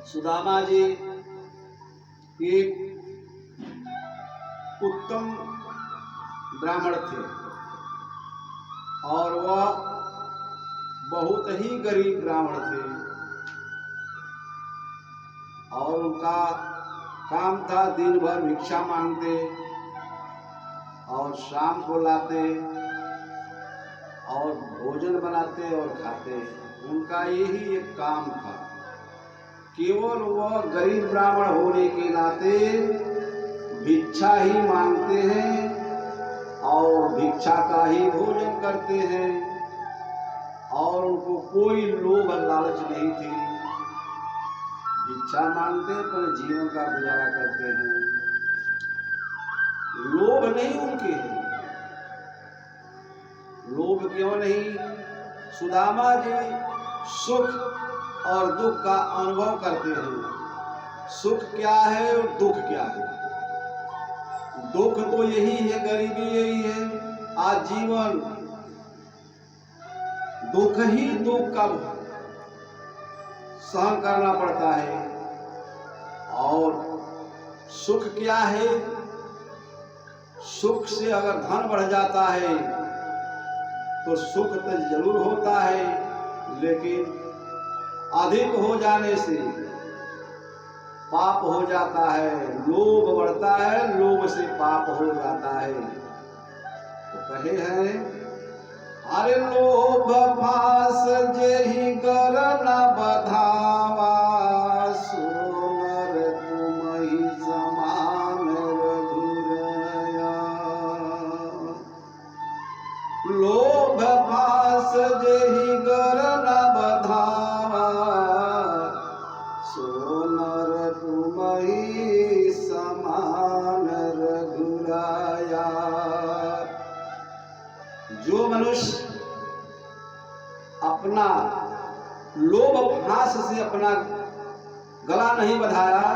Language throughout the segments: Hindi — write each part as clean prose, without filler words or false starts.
सुदामा जी एक उत्तम ब्राह्मण थे और वह बहुत ही गरीब ब्राह्मण थे और उनका काम था दिन भर भिक्षा मांगते और शाम को लाते और भोजन बनाते और खाते। उनका यही एक काम था। केवल वह गरीब ब्राह्मण होने के नाते भिक्षा ही मांगते हैं और भिक्षा का ही भोजन करते हैं और उनको कोई लोभ लालच नहीं थी। भिक्षा मांगते पर जीवन का गुजारा करते हैं, लोभ नहीं उनके है। लोभ क्यों नहीं? सुदामा जी सुख और दुख का अनुभव करते हैं। सुख क्या है और दुख क्या है? दुख तो यही है, गरीबी यही है, आजीवन दुख ही दुख का सहन करना पड़ता है। और सुख क्या है? सुख से अगर धन बढ़ जाता है तो सुख तो जरूर होता है, लेकिन अधिक हो जाने से पाप हो जाता है। लोभ बढ़ता है, लोभ से पाप हो जाता है। तो कहे हैं, अरे लोभ फास जेहि गर न बधावा, सोनर तुमहि समान रघुरया। लोभ फास जेहि गर न बधावा, सोनर तुमहि समान रघुराया। जो मनुष्य अपना लोभ फांस से अपना गला नहीं बधाया,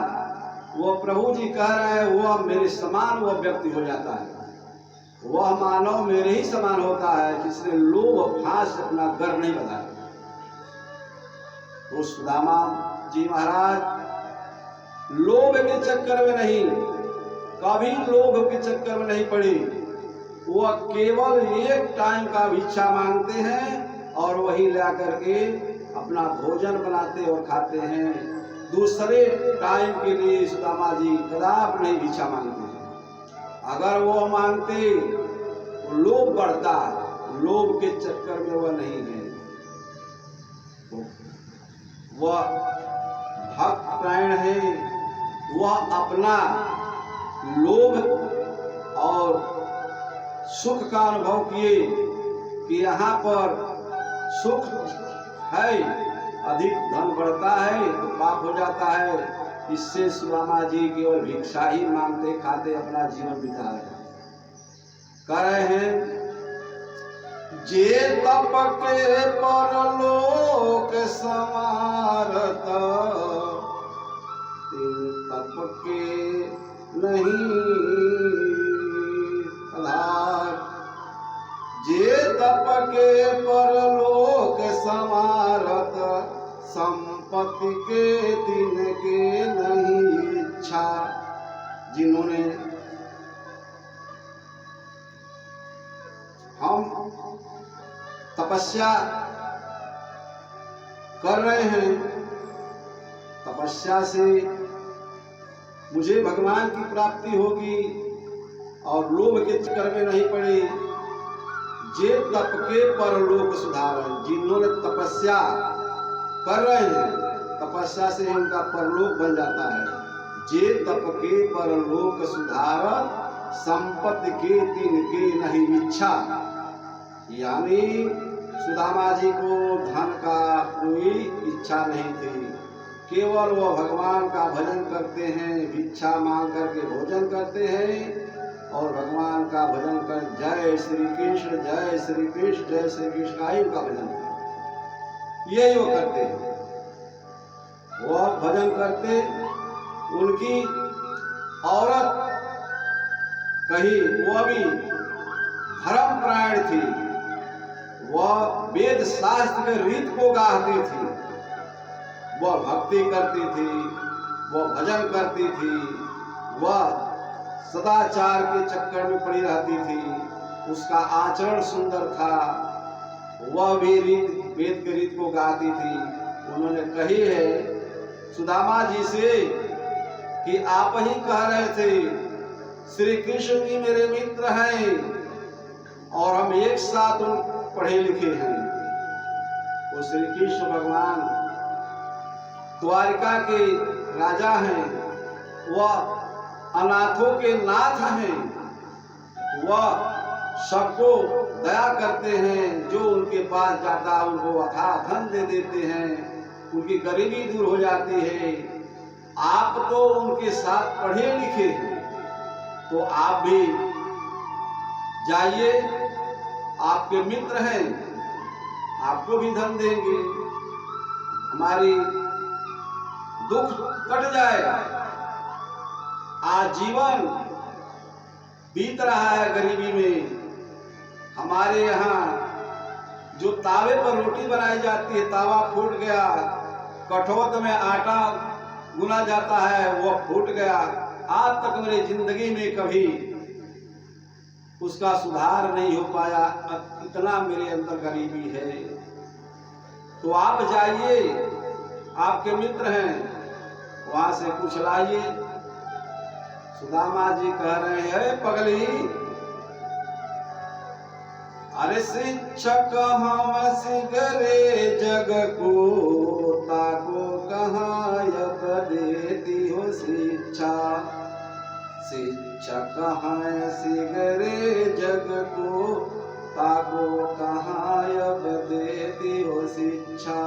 वो प्रभु जी कह रहे हैं वह मेरे समान वह व्यक्ति हो जाता है। वह मानव मेरे ही समान होता है जिसने लोभ फांस से अपना गर नहीं बधाया। तो सुदामा जी महाराज लोभ के चक्कर में नहीं, कभी लोभ के चक्कर में नहीं पड़ी। वह केवल एक टाइम का भिक्षा मांगते हैं और वही ला करके अपना भोजन बनाते और खाते हैं। दूसरे टाइम के लिए सुदामा जी कदापि नहीं भिक्षा मांगते हैं। अगर वो मांगते तो लोभ बढ़ता, लोभ के चक्कर में वह नहीं है। वह भक्त प्राण है। वह अपना लोभ और सुख का अनुभव किए कि यहाँ पर सुख है, अधिक धन बढ़ता है तो पाप हो जाता है। इससे सुदामा जी केवल भिक्षा ही मांगते खाते अपना जीवन बिता रहे। कह रहे हैं, जे तप के परलोक समारत, तप के नहीं आधार। जे तप के परलोक समारत, संपत्ति के दिन के नहीं इच्छा। जिन्होंने हम तपस्या कर रहे हैं, तपस्या से मुझे भगवान की प्राप्ति होगी और लोभ के चक्कर में नहीं पड़े। जे तप के परलोक सुधारण, जिन्होंने तपस्या कर रहे हैं, तपस्या से उनका परलोक बन जाता है। जे तप के परलोक सुधारण, संपत्ति के दिन के नहीं इच्छा। यानी सुदामा जी को धन का कोई इच्छा नहीं थी। केवल वह भगवान का भजन करते हैं, भिक्षा मांग करके भोजन करते हैं और भगवान का भजन कर जय श्री कृष्ण जय श्री कृष्ण जय श्री कृष्ण का ही उनका भजन करते, यही वो करते हैं। वह भजन करते। उनकी औरत कही वह भी धर्मपरायण थी, वह वेद शास्त्र के रीत को गाती थी वह भक्ति करती थी, वह भजन करती थी, वह सदाचार के चक्कर में पड़ी रहती थी, उसका आचरण सुंदर था, वह भी वेद के रीत को गाती थी। उन्होंने कही है सुदामा जी से कि आप ही कह रहे थे श्री कृष्ण भी मेरे मित्र हैं और हम एक साथ पढ़े लिखे हैं। वो श्री कृष्ण भगवान द्वारिका के राजा हैं, वह अनाथों के नाथ हैं, वह सबको दया करते हैं, जो उनके पास जाता है उनको अथाह धन दे देते हैं, उनकी गरीबी दूर हो जाती है। आप तो उनके साथ पढ़े लिखे हैं, तो आप भी जाइए, आपके मित्र हैं, आपको भी धन देंगे, हमारी दुख कट जाएगा। आजीवन बीत रहा है गरीबी में। हमारे यहाँ जो तावे पर रोटी बनाई जाती है, तावा फूट गया, कठौत में आटा गुना जाता है, वह फूट गया। आज तक मेरी जिंदगी में कभी उसका सुधार नहीं हो पाया, इतना मेरे अंदर गरीबी है। तो आप जाइए, आपके मित्र हैं, वहां से कुछ लाइए। सुदामा जी कह रहे हैं पगली, अरे शिक्षक हम सिगरे जग को, ताको कहाँ यत देती हो शिक्षा। शिक्षक हैं सिगरे जग को, ताको कहाँ यत देती हो शिक्षा।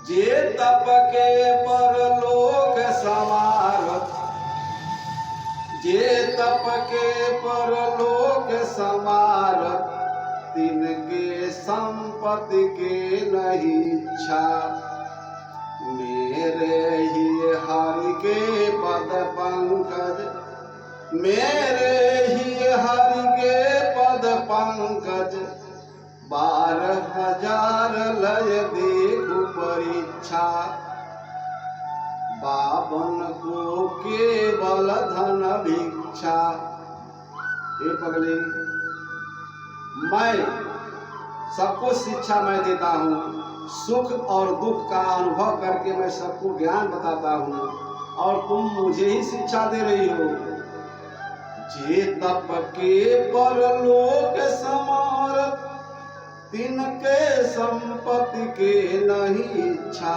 जे तप के परलोक समारत, जे तप के परलोक समारत, तिनके संपत्ति के नहीं इच्छा। मेरे ही हरि के पद पंकज, मेरे ही हरि के पद पंकज, 12,000 लय देखु परीक्षा। बावन को केवल धन भिक्षा। हे पगली, मैं सबको शिक्षा मैं देता हूँ, सुख और दुख का अनुभव करके मैं सबको ज्ञान बताता हूँ, और तुम मुझे ही शिक्षा दे रही हो। जे तप के परलोक समारत, तिनके संपत्ति के नहीं इच्छा।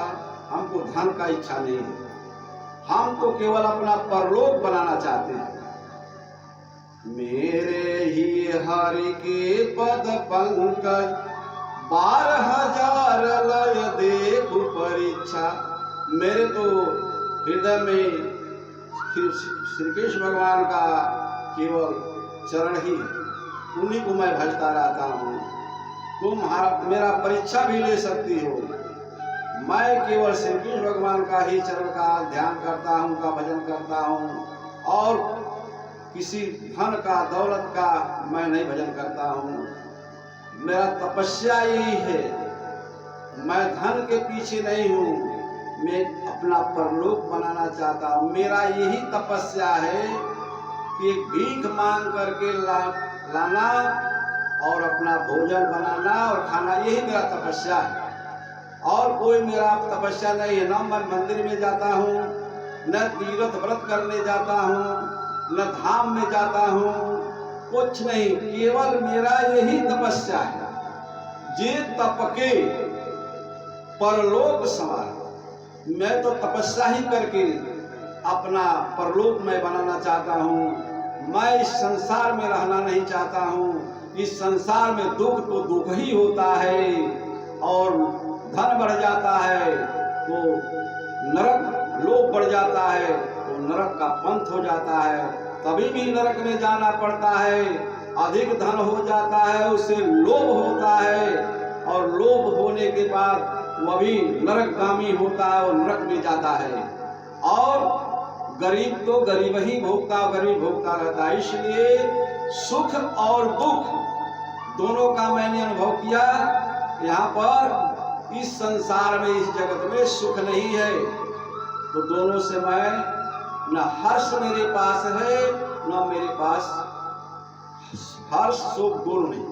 हमको धन का इच्छा नहीं है, हम तो केवल अपना परलोक बनाना चाहते हैं। मेरे ही हरि के पद पंकज, 12,000 लय देखु परीक्षा। मेरे तो हृदय में श्री कृष्ण भगवान का केवल चरण ही है, उन्हीं को मैं भजता रहता हूँ। तुम मेरा परीक्षा भी ले सकती हो, मैं केवल श्री कृष्ण भगवान का ही चरण का ध्यान करता हूँ, का भजन करता हूँ, और किसी धन का दौलत का मैं नहीं भजन करता हूँ। मेरा तपस्या यही है, मैं धन के पीछे नहीं हूँ, मैं अपना परलोक बनाना चाहता हूँ। मेरा यही तपस्या है कि एक भीख मांग करके लाना और अपना भोजन बनाना और खाना, यही मेरा तपस्या है। और कोई मेरा तपस्या नहीं है। न मैं मंदिर में जाता हूँ, न तीर्थ व्रत करने जाता हूँ, न धाम में जाता हूँ, कुछ नहीं, केवल मेरा यही तपस्या है। जे तप के परलोक समार, मैं तो तपस्या ही करके अपना परलोक मैं बनाना चाहता हूँ। मैं इस संसार में रहना नहीं चाहता हूँ। इस संसार में दुख तो दुख ही होता है, और धन बढ़ जाता है तो नरक, लोभ बढ़ जाता है तो नरक का पंथ हो जाता है, तभी भी नरक में जाना पड़ता है। अधिक धन हो जाता है, उससे लोभ होता है, और लोभ होने के बाद वह भी नरकगामी होता है और नरक में जाता है। और गरीब तो गरीब ही भोगता, गरीब भोगता रहता है। इसलिए सुख और दुख दोनों का मैंने अनुभव किया यहाँ पर, इस संसार में, इस जगत में सुख नहीं है, तो दोनों से मैं न हर्ष मेरे पास है, न मेरे पास हर्ष शोक दोनों नहीं।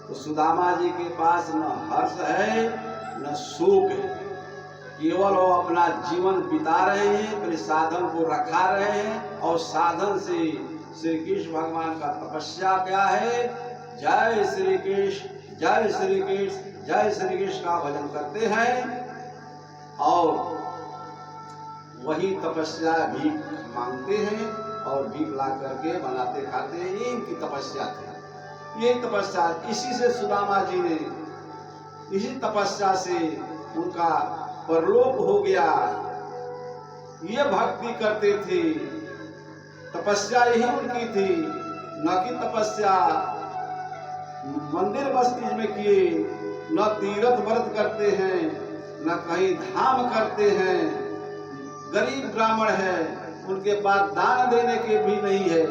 तो सुदामा जी के पास न हर्ष है न शोक है, केवल वो अपना जीवन बिता रहे हैं, अपने साधन को रखा रहे हैं। और साधन से श्री कृष्ण भगवान का तपस्या क्या है, जय श्री कृष्ण, जय श्री कृष्ण, जय श्री कृष्ण का भजन करते हैं। और वही तपस्या भीख मांगते हैं और भीख ला करके बनाते खाते हैं। ये इनकी तपस्या थी, ये तपस्या। इसी से सुदामा जी ने, इसी तपस्या से उनका परलोक हो गया। ये भक्ति करते थे, तपस्या यही उनकी थी, न कि तपस्या मंदिर मस्जिद में किए, न तीर्थ व्रत करते हैं, न कहीं धाम करते हैं। गरीब ब्राह्मण है, उनके पास दान देने के भी नहीं है,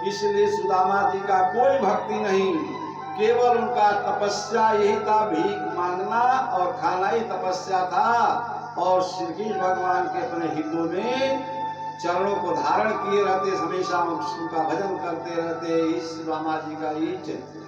इसलिए सुदामा जी का कोई भक्ति नहीं, केवल उनका तपस्या यही था, भीख मांगना और खाना ही तपस्या था। और श्री कृष्ण भगवान के अपने हितों में चरणों को धारण किए रहते, हमेशा उनका भजन करते रहते। इस सुदामा जी का ये चरित्र।